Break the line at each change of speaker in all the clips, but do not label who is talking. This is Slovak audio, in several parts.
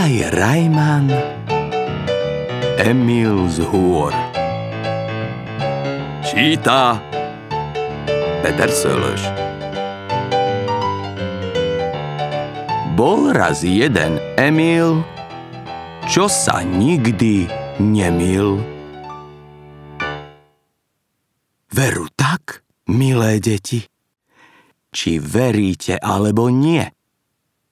Juraj Rajman, Emil z hôr. Číta Peter Sölös. Bol raz jeden Emil, čo sa nikdy nemýl. Veru tak, milé deti? Či veríte alebo nie?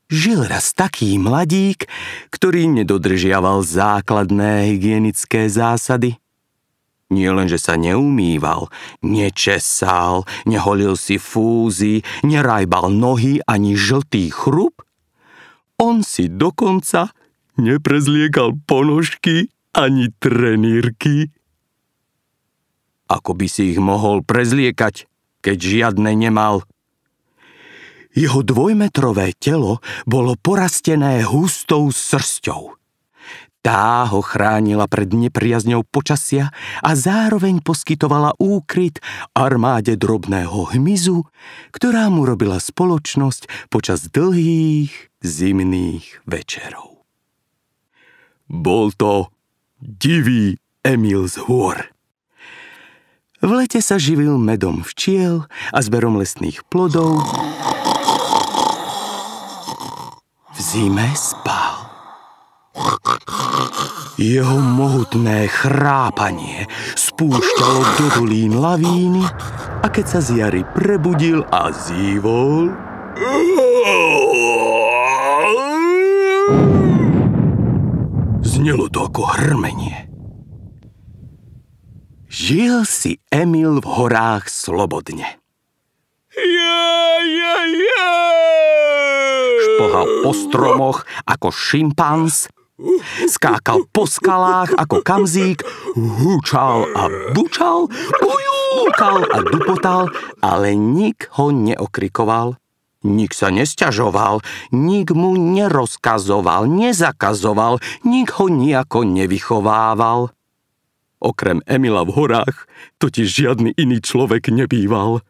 Žil raz taký mladík, ktorý nedodržiaval základné hygienické zásady. Nie len, že sa neumýval, nečesal, neholil si fúzy, nerajbal nohy ani žltý chrup. On si dokonca neprezliekal ponožky ani trenírky. Ako by si ich mohol prezliekať, keď žiadne nemal? Jeho dvojmetrové telo bolo porastené hustou srsťou. Tá ho chránila pred nepriazňou počasia a zároveň poskytovala úkryt armáde drobného hmyzu, ktorá mu robila spoločnosť počas dlhých zimných večerov. Bol to divý Emil z hôr. V lete sa živil medom včiel a zberom lesných plodov. V zime spal. Jeho mohutné chrápanie spúšťalo do dolín lavíny a keď sa z jary prebudil a zývol, znelo to ako hrmenie. Žil si Emil v horách slobodne. Šplhal po stromoch ako šimpanz, skákal po skalách ako kamzík, húčal a bučal, ujúkal a dupotal, ale nik ho neokrikoval. Nik sa nesťažoval, nik mu nerozkazoval, nezakazoval, nik ho nejako nevychovával. Okrem Emila v horách totiž žiadny iný človek nebýval.